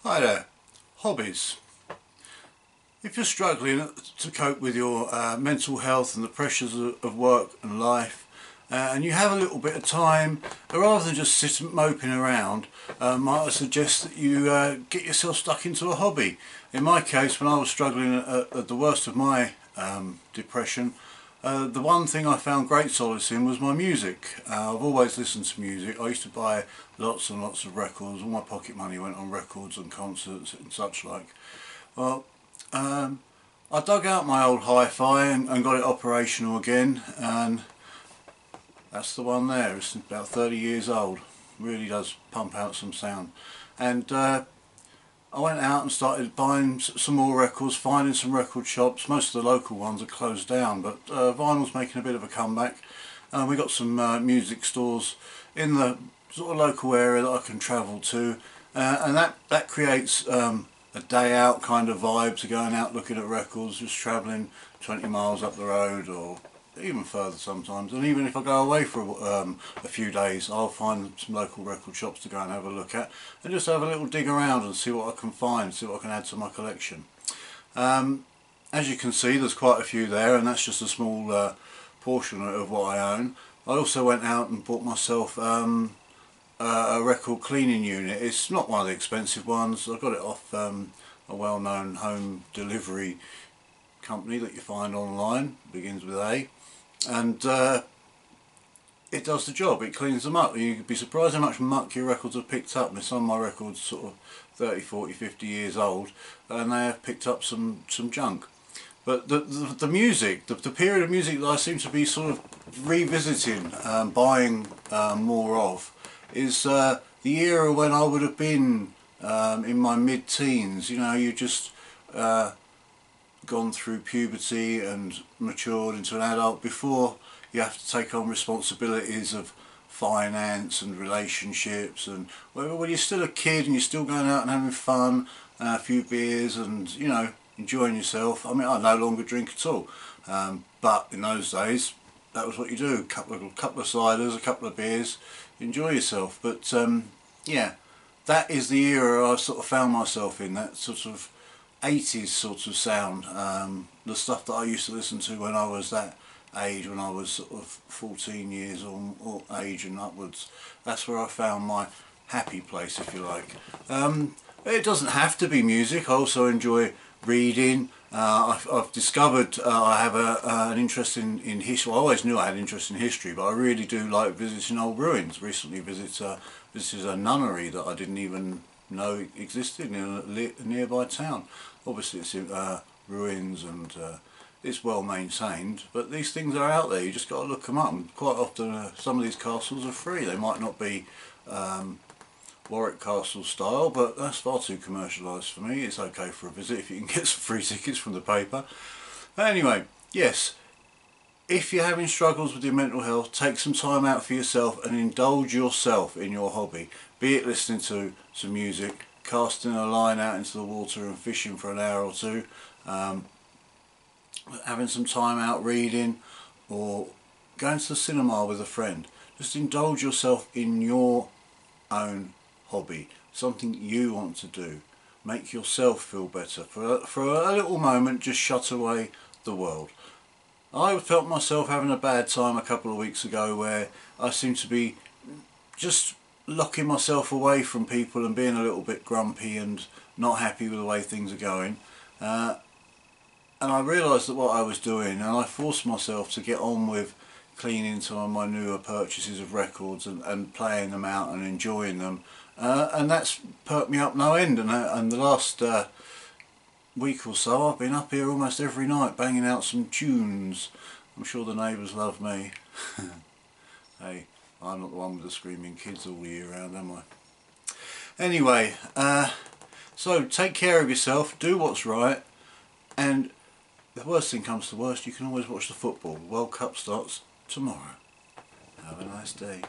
Hi there. Hobbies. If you're struggling to cope with your mental health and the pressures of work and life, and you have a little bit of time, rather than just sit moping around, might I suggest that you get yourself stuck into a hobby. In my case, when I was struggling at the worst of my depression, the one thing I found great solace in was my music. I've always listened to music. I used to buy lots and lots of records. All my pocket money went on records and concerts and such like. Well, I dug out my old hi-fi and got it operational again, and that's the one there. It's about 30 years old. Really does pump out some sound. And I went out and started buying some more records, finding some record shops. Most of the local ones are closed down, but vinyl's making a bit of a comeback. We got some music stores in the sort of local area that I can travel to, and that creates a day out kind of vibe to going out looking at records, just travelling 20 miles up the road or even further sometimes. And even if I go away for a few days, I'll find some local record shops to go and have a look at and just have a little dig around and see what I can find, see what I can add to my collection. As you can see, there's quite a few there, and that's just a small portion of what I own. I also went out and bought myself a record cleaning unit. It's not one of the expensive ones. I got it off a well-known home delivery company that you find online, begins with A, and it does the job. It cleans them up. You'd be surprised how much muck your records have picked up. Some of my records sort of 30, 40, 50 years old, and they have picked up some junk. But the music, the period of music that I seem to be sort of revisiting, buying more of, is the era when I would have been in my mid-teens. You know, you just gone through puberty and matured into an adult before you have to take on responsibilities of finance and relationships, and when you're still a kid and you're still going out and having fun, a few beers and, you know, enjoying yourself. I mean, I no longer drink at all, but in those days that was what you do. A couple of ciders, a couple of beers, enjoy yourself. But yeah, that is the era I sort of found myself in, that sort of 80s sort of sound, the stuff that I used to listen to when I was that age, when I was sort of 14 years or age and upwards. That's where I found my happy place, if you like. It doesn't have to be music. I also enjoy reading. I've discovered I have an interest in history. Well, I always knew I had an interest in history, but I really do like visiting old ruins. Recently visited a nunnery that I didn't even know existed in a nearby town. Obviously it's ruins and it's well maintained, but these things are out there. You just got to look them up, and quite often some of these castles are free. They might not be Warwick Castle style, but that's far too commercialised for me. It's okay for a visit if you can get some free tickets from the paper. But anyway, yes, if you're having struggles with your mental health, take some time out for yourself and indulge yourself in your hobby. Be it listening to some music, casting a line out into the water and fishing for an hour or two, having some time out reading, or going to the cinema with a friend. Just indulge yourself in your own hobby, something you want to do. Make yourself feel better. For a little moment, just shut away the world. I felt myself having a bad time a couple of weeks ago, where I seemed to be just locking myself away from people and being a little bit grumpy and not happy with the way things are going. And I realised that what I was doing, and I forced myself to get on with cleaning some of my newer purchases of records and playing them out and enjoying them, and that's perked me up no end. And the last week or so I've been up here almost every night banging out some tunes. I'm sure the neighbours love me. Hey, I'm not the one with the screaming kids all year round, am I? Anyway, so take care of yourself, do what's right, and if the worst thing comes to worst, you can always watch the football. The World Cup starts tomorrow. Have a nice day.